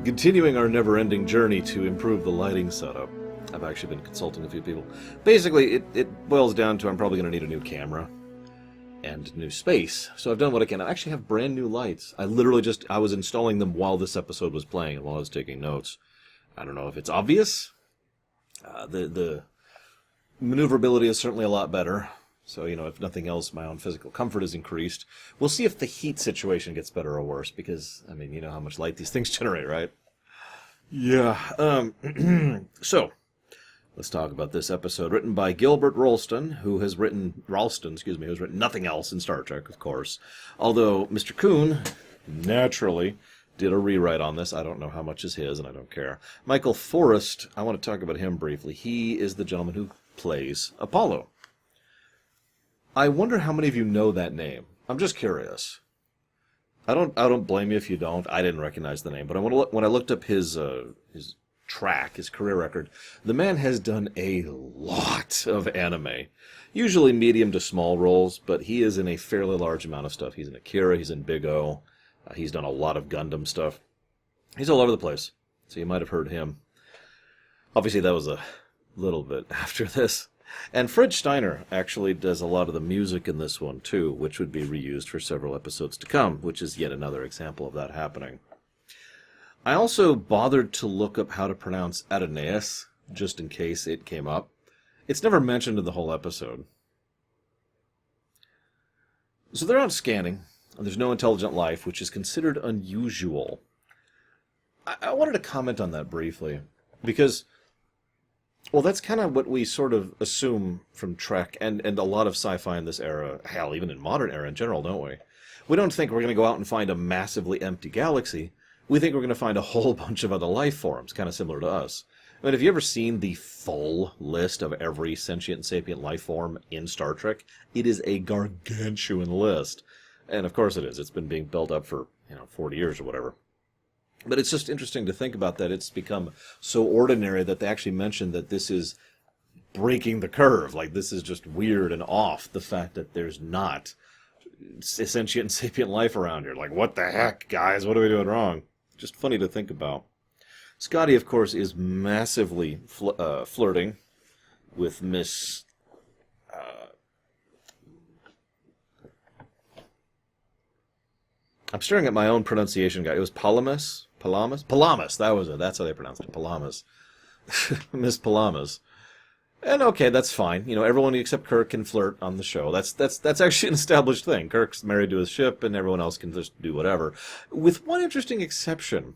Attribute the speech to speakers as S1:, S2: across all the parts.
S1: Continuing our never-ending journey to improve the lighting setup. I've actually been consulting a few people. Basically, it boils down to I'm probably going to need a new camera and new space. So I've done what I can. I actually have brand new lights. I was installing them while this episode was playing and while I was taking notes. I don't know if it's obvious. The maneuverability is certainly a lot better. So, if nothing else, my own physical comfort is increased. We'll see if the heat situation gets better or worse, because, you know how much light these things generate, right? Yeah. So, let's talk about this episode, written by Gilbert Ralston, who's written nothing else in Star Trek, of course. Although Mr. Kuhn, naturally, did a rewrite on this. I don't know how much is his, and I don't care. Michael Forrest, I want to talk about him briefly. He is the gentleman who plays Apollo. I wonder how many of you know that name. I'm just curious. I don't blame you if you don't. I didn't recognize the name, but when I looked up his career record, the man has done a lot of anime. Usually medium to small roles, but he is in a fairly large amount of stuff. He's in Akira, he's in Big O, he's done a lot of Gundam stuff. He's all over the place, so you might have heard him. Obviously, that was a little bit after this. And Fred Steiner actually does a lot of the music in this one, too, which would be reused for several episodes to come, which is yet another example of that happening. I also bothered to look up how to pronounce Adonais, just in case it came up. It's never mentioned in the whole episode. So they're out scanning, and there's no intelligent life, which is considered unusual. I wanted to comment on that briefly, because... well, that's kind of what we sort of assume from Trek and a lot of sci-fi in this era, hell, even in modern era in general, don't we? We don't think we're going to go out and find a massively empty galaxy. We think we're going to find a whole bunch of other life forms, kind of similar to us. Have you ever seen the full list of every sentient and sapient life form in Star Trek? It is a gargantuan list. And of course it is. It's been being built up for, 40 years or whatever. But it's just interesting to think about that it's become so ordinary that they actually mention that this is breaking the curve. Like, this is just weird and off, the fact that there's not sentient and sapient life around here. Like, what the heck, guys? What are we doing wrong? Just funny to think about. Scotty, of course, is massively flirting with Miss... I'm staring at my own pronunciation guide. It was Palamas? Palamas, that was it. That's how they pronounced it. Palamas. Miss Palamas. And okay, that's fine. Everyone except Kirk can flirt on the show. That's actually an established thing. Kirk's married to his ship, and everyone else can just do whatever. With one interesting exception.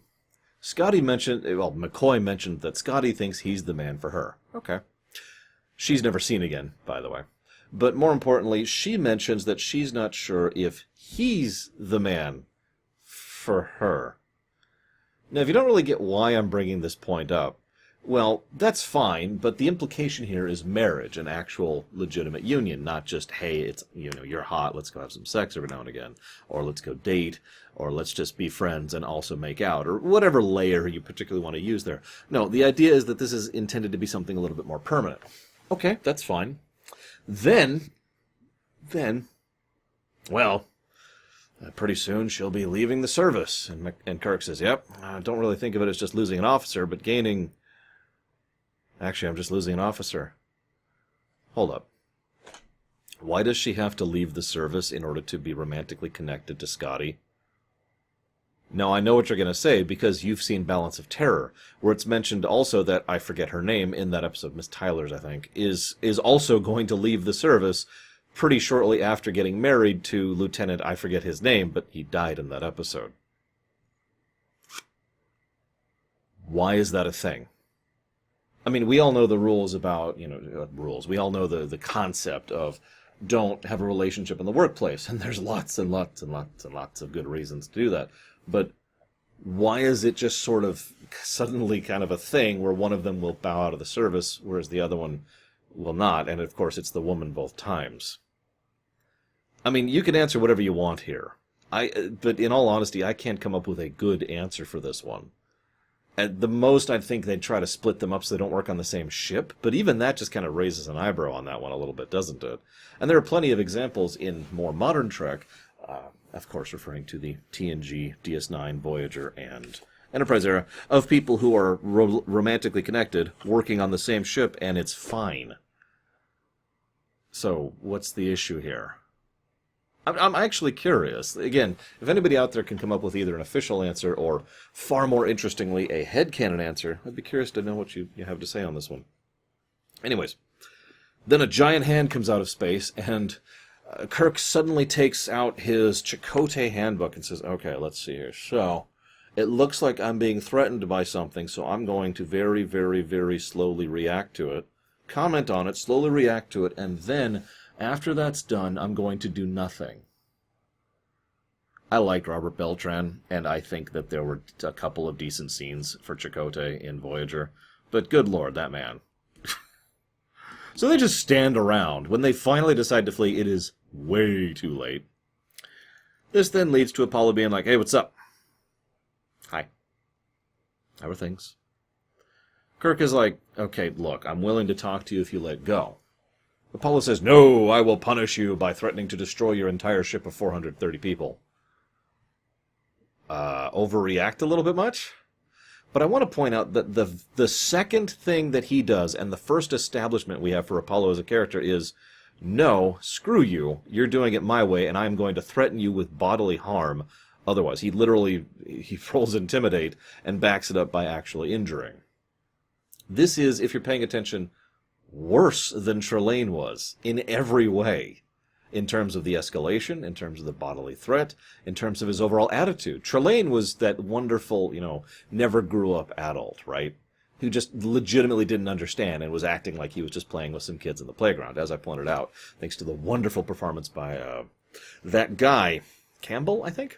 S1: McCoy mentioned that Scotty thinks he's the man for her. Okay. She's never seen again, by the way. But more importantly, she mentions that she's not sure if he's the man for her. Now, if you don't really get why I'm bringing this point up, well, that's fine, but the implication here is marriage, an actual legitimate union, not just, hey, it's, you're hot, let's go have some sex every now and again, or let's go date, or let's just be friends and also make out, or whatever layer you particularly want to use there. No, the idea is that this is intended to be something a little bit more permanent. Okay, that's fine. Then, pretty soon she'll be leaving the service. And Kirk says, yep, I don't really think of it as just losing an officer, but gaining... Actually, I'm just losing an officer. Hold up. Why does she have to leave the service in order to be romantically connected to Scotty? Now, I know what you're going to say, because you've seen Balance of Terror, where it's mentioned also that, I forget her name, in that episode, Miss Tyler's, I think, is also going to leave the service pretty shortly after getting married to Lieutenant, I forget his name, but he died in that episode. Why is that a thing? We all know the rules about, rules. We all know the concept of don't have a relationship in the workplace, and there's lots and lots and lots and lots of good reasons to do that. But why is it just sort of suddenly kind of a thing where one of them will bow out of the service, whereas the other one will not? And, of course, it's the woman both times. You can answer whatever you want here. But in all honesty, I can't come up with a good answer for this one. At the most, I think they'd try to split them up so they don't work on the same ship, but even that just kind of raises an eyebrow on that one a little bit, doesn't it? And there are plenty of examples in more modern Trek, of course referring to the TNG, DS9, Voyager, and Enterprise era, of people who are romantically connected, working on the same ship, and it's fine. So, what's the issue here? I'm actually curious. Again, if anybody out there can come up with either an official answer or, far more interestingly, a headcanon answer, I'd be curious to know what you have to say on this one. Anyways, then a giant hand comes out of space, and Kirk suddenly takes out his Chakotay handbook and says, okay, let's see here. So, it looks like I'm being threatened by something, so I'm going to very, very, very slowly react to it, comment on it, slowly react to it, and then, after that's done, I'm going to do nothing. I liked Robert Beltran, and I think that there were a couple of decent scenes for Chakotay in Voyager, but good lord, that man. So they just stand around. When they finally decide to flee, it is way too late. This then leads to Apollo being like, hey, what's up? Hi. How are things? Kirk is like, okay, look, I'm willing to talk to you if you let go. Apollo says, no, I will punish you by threatening to destroy your entire ship of 430 people. Overreact a little bit much? But I want to point out that the second thing that he does, and the first establishment we have for Apollo as a character is, no, screw you, you're doing it my way, and I'm going to threaten you with bodily harm. Otherwise, he rolls Intimidate and backs it up by actually injuring. This is, if you're paying attention, worse than Trelane was, in every way. In terms of the escalation, in terms of the bodily threat, in terms of his overall attitude. Trelane was that wonderful, never grew up adult, right? Who just legitimately didn't understand and was acting like he was just playing with some kids in the playground, as I pointed out, thanks to the wonderful performance by that guy, Campbell, I think?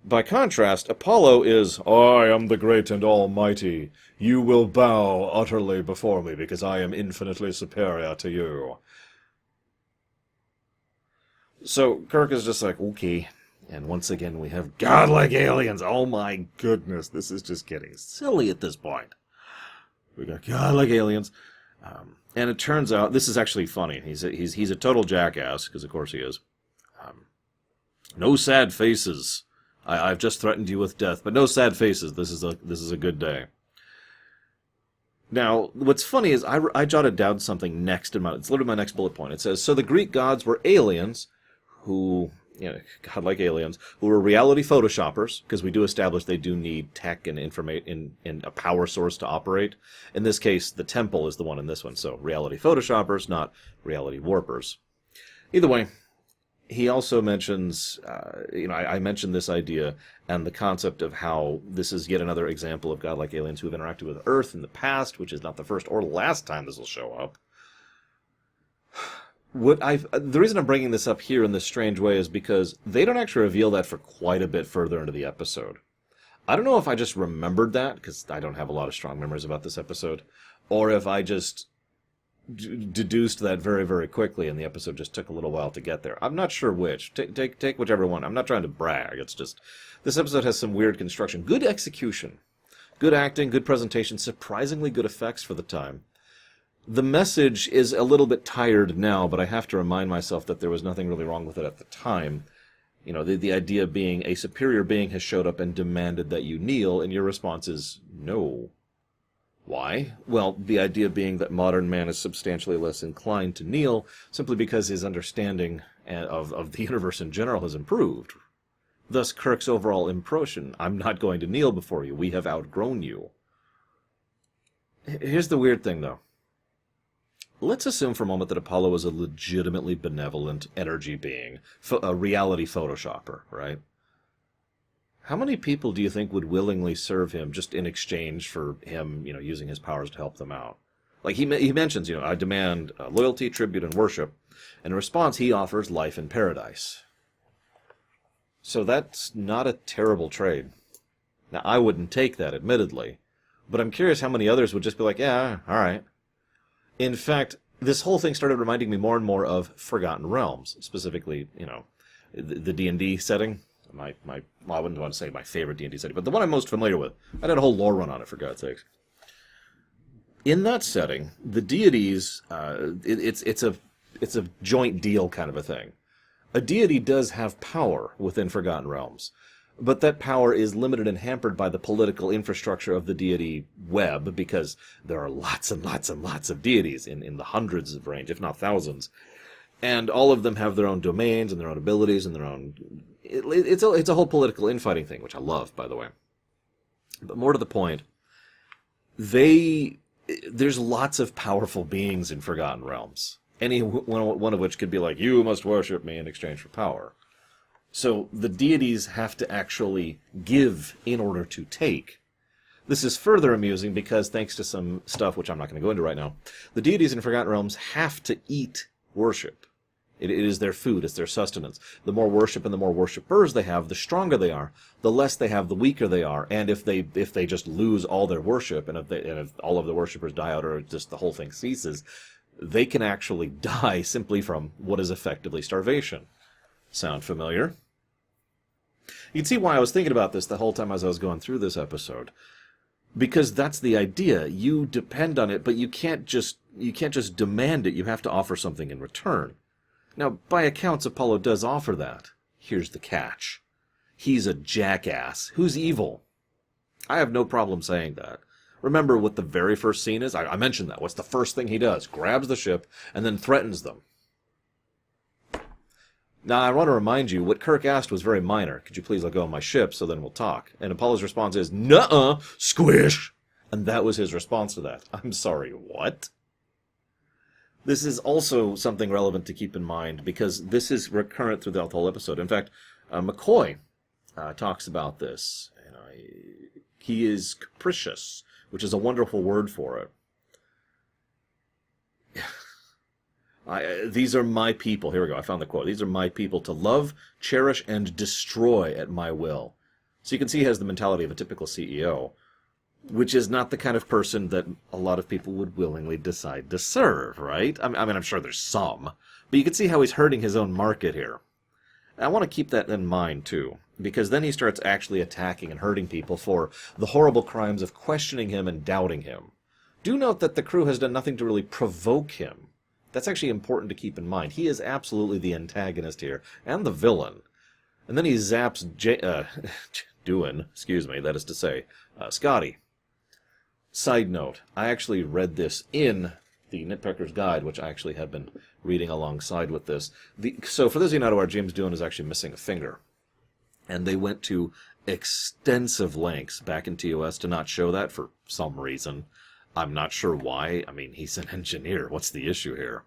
S1: By contrast, Apollo is, I am the great and almighty. You will bow utterly before me because I am infinitely superior to you. So Kirk is just like, okay. And once again, we have godlike aliens. Oh my goodness, this is just getting silly at this point. We got godlike aliens. And it turns out, this is actually funny. He's a total jackass, because of course he is. No sad faces. I've just threatened you with death, but no sad faces. This is a good day. Now, what's funny is I jotted down something next in it's literally my next bullet point. It says, so the Greek gods were aliens who, godlike aliens, who were reality photoshoppers, because we do establish they do need tech and in a power source to operate. In this case, the temple is the one in this one, so reality photoshoppers, not reality warpers. Either way, he also mentions, I mentioned this idea and the concept of how this is yet another example of godlike aliens who have interacted with Earth in the past, which is not the first or last time this will show up. The reason I'm bringing this up here in this strange way is because they don't actually reveal that for quite a bit further into the episode. I don't know if I just remembered that, because I don't have a lot of strong memories about this episode, or if I just deduced that very, very quickly, and the episode just took a little while to get there. I'm not sure which. Take whichever one. I'm not trying to brag. It's just, this episode has some weird construction. Good execution. Good acting, good presentation, surprisingly good effects for the time. The message is a little bit tired now, but I have to remind myself that there was nothing really wrong with it at the time. The idea being a superior being has showed up and demanded that you kneel, and your response is no. Why? Well, the idea being that modern man is substantially less inclined to kneel simply because his understanding of the universe in general has improved. Thus, Kirk's overall impression, I'm not going to kneel before you. We have outgrown you. Here's the weird thing, though. Let's assume for a moment that Apollo is a legitimately benevolent energy being, a reality photoshopper, right? How many people do you think would willingly serve him just in exchange for him, using his powers to help them out? Like he mentions, I demand loyalty, tribute, and worship. In response, he offers life in paradise. So that's not a terrible trade. Now, I wouldn't take that, admittedly. But I'm curious how many others would just be like, yeah, all right. In fact, this whole thing started reminding me more and more of Forgotten Realms, specifically, the D&D setting. I wouldn't want to say my favorite D&D setting, but the one I'm most familiar with. I did a whole lore run on it, for God's sakes. In that setting, the deities, it's a joint deal kind of a thing. A deity does have power within Forgotten Realms. But that power is limited and hampered by the political infrastructure of the deity web, because there are lots and lots and lots of deities in the hundreds of range, if not thousands. And all of them have their own domains and their own abilities and their own... It's a whole political infighting thing, which I love, by the way. But more to the point, there's lots of powerful beings in Forgotten Realms. Any one of which could be like, you must worship me in exchange for power. So the deities have to actually give in order to take. This is further amusing because, thanks to some stuff which I'm not going to go into right now, the deities in Forgotten Realms have to eat worship. It is their food, it's their sustenance. The more worship and the more worshippers they have, the stronger they are. The less they have, the weaker they are. And if they just lose all their worship, and if all of the worshippers die out, or just the whole thing ceases, they can actually die simply from what is effectively starvation. Sound familiar? You can see why I was thinking about this the whole time as I was going through this episode. Because that's the idea. You depend on it, but you can't just demand it. You have to offer something in return. Now, by accounts, Apollo does offer that. Here's the catch. He's a jackass. Who's evil? I have no problem saying that. Remember what the very first scene is? I mentioned that. What's the first thing he does? Grabs the ship and then threatens them. Now, I want to remind you, what Kirk asked was very minor. Could you please let go of my ship so then we'll talk? And Apollo's response is, nuh-uh, squish! And that was his response to that. I'm sorry, what? This is also something relevant to keep in mind, because this is recurrent throughout the whole episode. In fact, McCoy talks about this. He is capricious, which is a wonderful word for it. These are my people. Here we go. I found the quote. These are my people to love, cherish, and destroy at my will. So you can see he has the mentality of a typical CEO, which is not the kind of person that a lot of people would willingly decide to serve, right? I mean, I'm sure there's some, but you can see how he's hurting his own market here. And I want to keep that in mind, too, because then he starts actually attacking and hurting people for the horrible crimes of questioning him and doubting him. Do note that the crew has done nothing to really provoke him. That's actually important to keep in mind. He is absolutely the antagonist here, and the villain. And then he zaps that is to say, Scotty. Side note, I actually read this in the Nitpicker's Guide, which I actually have been reading alongside with this. So for those of you not aware, James Doohan is actually missing a finger. And they went to extensive lengths back in TOS to not show that for some reason. I'm not sure why. I mean, he's an engineer. What's the issue here?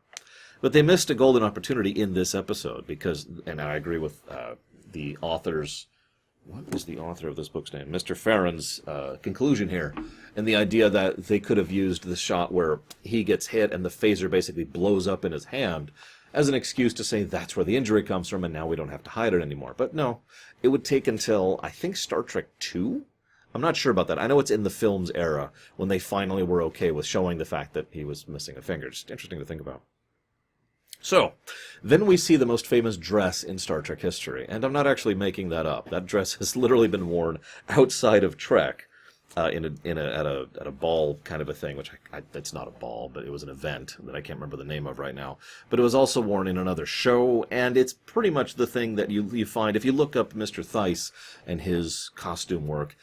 S1: But they missed a golden opportunity in this episode because, and I agree with the author's, what was the author of this book's name? Mr. Farron's conclusion here, and the idea that they could have used the shot where he gets hit and the phaser basically blows up in his hand as an excuse to say that's where the injury comes from and now we don't have to hide it anymore. But no, it would take until, I think, Star Trek II? I'm not sure about that. I know it's in the film's era when they finally were okay with showing the fact that he was missing a finger. Just interesting to think about. So, then we see the most famous dress in Star Trek history, and I'm not actually making that up. That dress has literally been worn outside of Trek at a ball kind of a thing, which it's not a ball, but it was an event that I can't remember the name of right now. But it was also worn in another show, and it's pretty much the thing that you find if you look up Mr. Theiss and his costume work.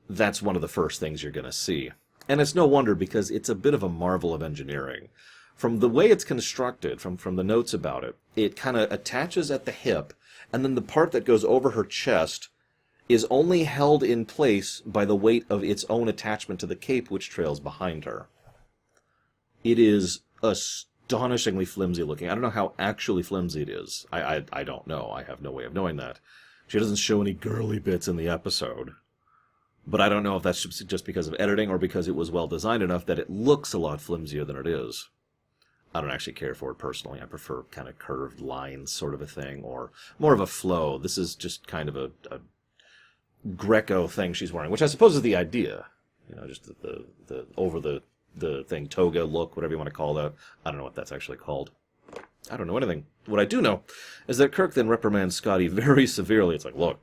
S1: That's one of the first things you're going to see. And it's no wonder, because it's a bit of a marvel of engineering. From the way it's constructed, from the notes about it, it kind of attaches at the hip, and then the part that goes over her chest is only held in place by the weight of its own attachment to the cape which trails behind her. It is astonishingly flimsy looking. I don't know how actually flimsy it is. I don't know. I have no way of knowing that. She doesn't show any girly bits in the episode. But I don't know if that's just because of editing or because it was well designed enough that it looks a lot flimsier than it is. I don't actually care for it personally. I prefer kind of curved lines sort of a thing, or more of a flow. This is just kind of a Greco thing she's wearing, which I suppose is the idea. You know, just the over the thing, toga look, whatever you want to call that. I don't know what that's actually called. I don't know anything. What I do know is that Kirk then reprimands Scotty very severely. It's like, look.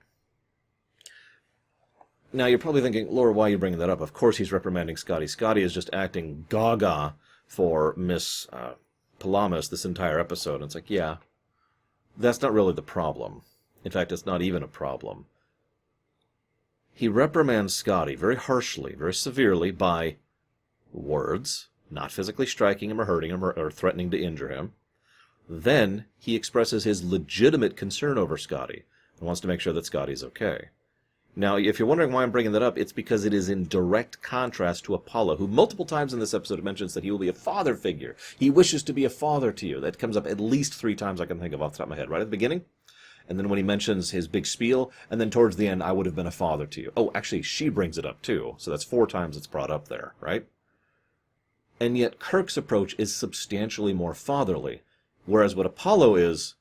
S1: Now, you're probably thinking, Laura, why are you bringing that up? Of course he's reprimanding Scotty. Scotty is just acting gaga for Miss Palamas this entire episode. And it's like, yeah, that's not really the problem. In fact, it's not even a problem. he reprimands Scotty very harshly, very severely by words, not physically striking him or hurting him or threatening to injure him. Then he expresses his legitimate concern over Scotty and wants to make sure that Scotty's okay. Now, if you're wondering why I'm bringing that up, it's because it is in direct contrast to Apollo, who multiple times in this episode mentions that he will be a father figure. He wishes to be a father to you. That comes up at least 3 times I can think of off the top of my head. Right at the beginning, and then when he mentions his big spiel, and then towards the end, I would have been a father to you. Oh, actually, she brings it up too, so that's 4 times it's brought up there, right? And yet Kirk's approach is substantially more fatherly, whereas what Apollo is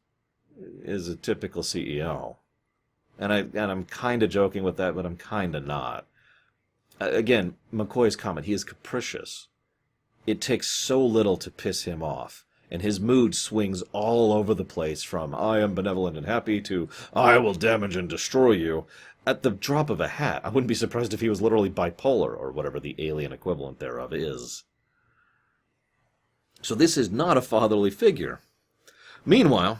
S1: a typical CEO. And I'm kind of joking with that, but I'm kind of not. Again, McCoy's comment, he is capricious. It takes so little to piss him off, and his mood swings all over the place from I am benevolent and happy to I will damage and destroy you at the drop of a hat. I wouldn't be surprised if he was literally bipolar, or whatever the alien equivalent thereof is. So this is not a fatherly figure. Meanwhile,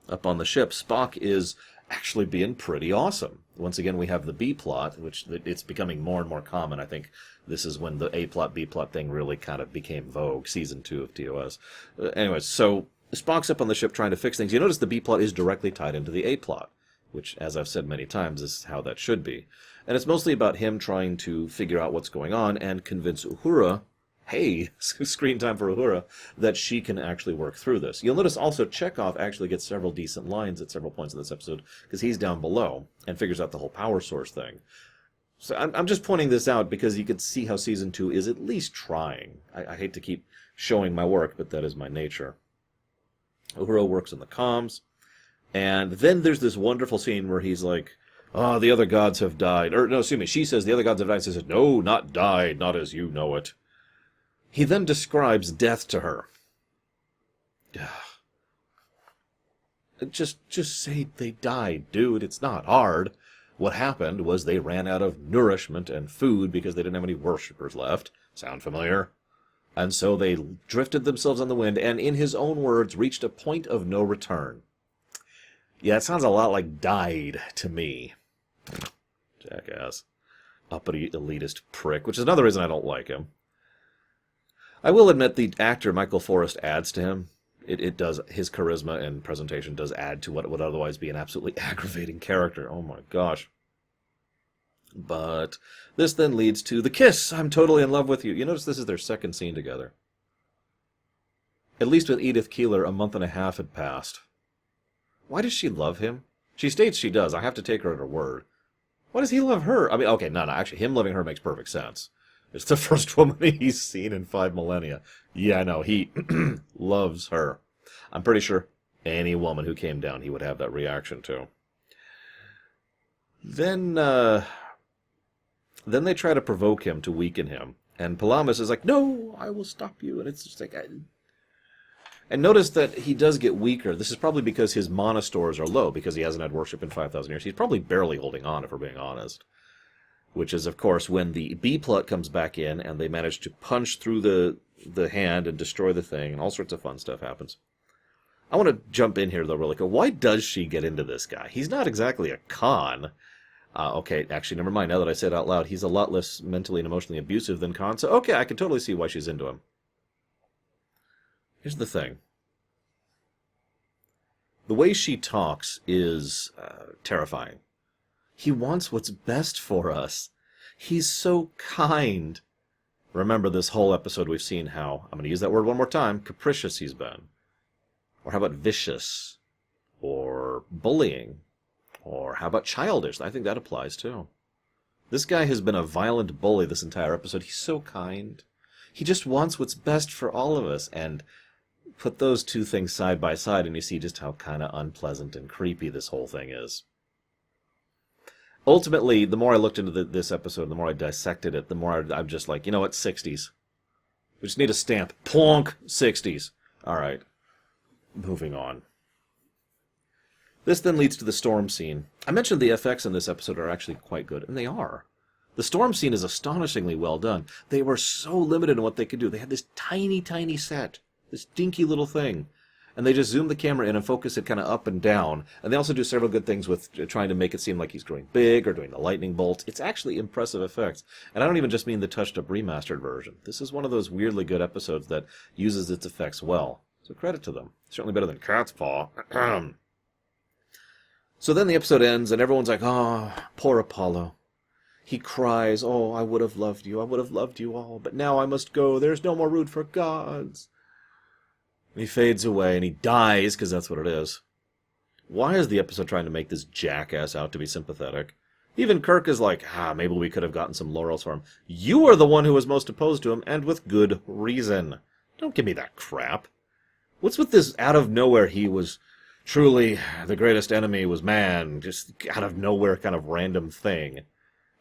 S1: up on the ship, Spock is actually being pretty awesome. Once again, we have the B-plot, which it's becoming more and more common. I think this is when the A-plot, B-plot thing really kind of became vogue, Season 2 of TOS. Anyways, so Spock's up on the ship trying to fix things. You notice the B-plot is directly tied into the A-plot, which, as I've said many times, is how that should be. And it's mostly about him trying to figure out what's going on and convince Uhura, hey, screen time for Uhura, that she can actually work through this. You'll notice also Chekhov actually gets several decent lines at several points in this episode, because he's down below and figures out the whole power source thing. So I'm just pointing this out because you can see how Season 2 is at least trying. I hate to keep showing my work, but that is my nature. Uhura works on the comms, and then there's this wonderful scene where he's like, oh, the other gods have died. Or, no, excuse me, she says the other gods have died. She says, no, not died, not as you know it. He then describes death to her. Just say they died, dude. It's not hard. What happened was they ran out of nourishment and food because they didn't have any worshippers left. Sound familiar? And so they drifted themselves on the wind and, in his own words, reached a point of no return. Yeah, it sounds a lot like died to me. Jackass. Uppity elitist prick, which is another reason I don't like him. I will admit the actor Michael Forrest adds to him. It does, his charisma and presentation does add to what would otherwise be an absolutely aggravating character. Oh my gosh. But this then leads to the kiss. I'm totally in love with you. You notice this is their second scene together. At least with Edith Keeler, a month and a half had passed. Why does she love him? She states she does. I have to take her at her word. Why does he love her? I mean, okay, no, actually, him loving her makes perfect sense. It's the first woman he's seen in 5 millennia. Yeah, no, he loves her. I'm pretty sure any woman who came down, he would have that reaction to. Then they try to provoke him to weaken him. And Palamas is like, no, I will stop you. And it's just like... And notice that he does get weaker. This is probably because his mana stores are low, because he hasn't had worship in 5,000 years. He's probably barely holding on, if we're being honest. Which is, of course, when the B-plot comes back in and they manage to punch through the hand and destroy the thing, and all sorts of fun stuff happens. I want to jump in here, though, really quick. Why does she get into this guy? He's not exactly a con. Okay, actually, never mind. Now that I said it out loud, he's a lot less mentally and emotionally abusive than Khan. So, okay, I can totally see why she's into him. Here's the thing. The way she talks is terrifying. He wants what's best for us. He's so kind. Remember, this whole episode we've seen how, I'm going to use that word one more time, capricious he's been. Or how about vicious? Or bullying? Or how about childish? I think that applies too. This guy has been a violent bully this entire episode. He's so kind. He just wants what's best for all of us. And put those two things side by side and you see just how kind of unpleasant and creepy this whole thing is. Ultimately, the more I looked into this episode, the more I dissected it, the more I'm just like, you know what, 60s. We just need a stamp. Plonk! 60s. Alright. Moving on. This then leads to the storm scene. I mentioned the effects in this episode are actually quite good, and they are. The storm scene is astonishingly well done. They were so limited in what they could do. They had this tiny, tiny set. This dinky little thing. and they just zoom the camera in and focus it kind of up and down. And they also do several good things with trying to make it seem like he's growing big or doing the lightning bolts. It's actually impressive effects. And I don't even just mean the touched-up remastered version. This is one of those weirdly good episodes that uses its effects well. So credit to them. Certainly better than Cat's Paw. So then the episode ends, and everyone's like, oh, poor Apollo. He cries, oh, I would have loved you all, but now I must go, there's no more room for gods. And he fades away, and he dies, because that's what it is. Why is the episode trying to make this jackass out to be sympathetic? Even Kirk is like, maybe we could have gotten some laurels for him. You are the one who was most opposed to him, and with good reason. Don't give me that crap. What's with this out of nowhere he was truly the greatest enemy was man, just out of nowhere kind of random thing?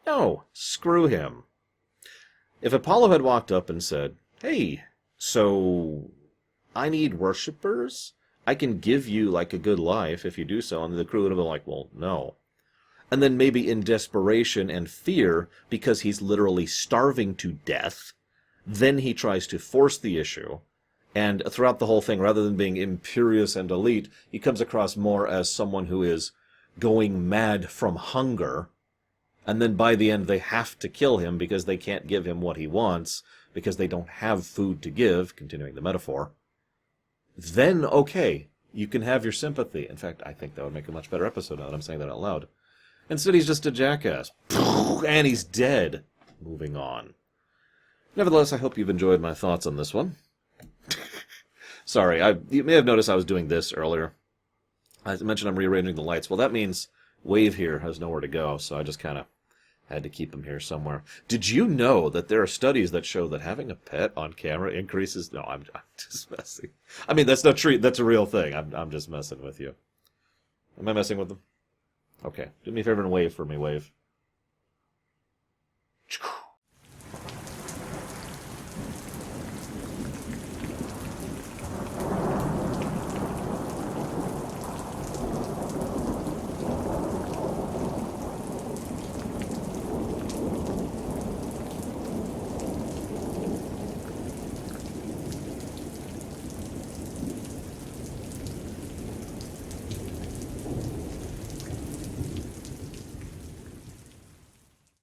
S1: No, screw him. If Apollo had walked up and said, hey, so I need worshippers? I can give you, like, a good life if you do so. And the crew would have been like, well, no. And then maybe in desperation and fear, because he's literally starving to death, then he tries to force the issue. And throughout the whole thing, rather than being imperious and elite, he comes across more as someone who is going mad from hunger. And then by the end, they have to kill him because they can't give him what he wants, because they don't have food to give, continuing the metaphor. Then, okay, you can have your sympathy. In fact, I think that would make a much better episode now that I'm saying that out loud. Instead, he's just a jackass. And he's dead. Moving on. Nevertheless, I hope you've enjoyed my thoughts on this one. Sorry, you may have noticed I was doing this earlier. I mentioned I'm rearranging the lights. Well, that means Wave here has nowhere to go, so I just kind of had to keep him here somewhere. Did you know that there are studies that show that having a pet on camera increases... No, I'm just messing. I mean, that's not true. That's a real thing. I'm just messing with you. Am I messing with them? Okay. Do me a favor and wave for me, Wave.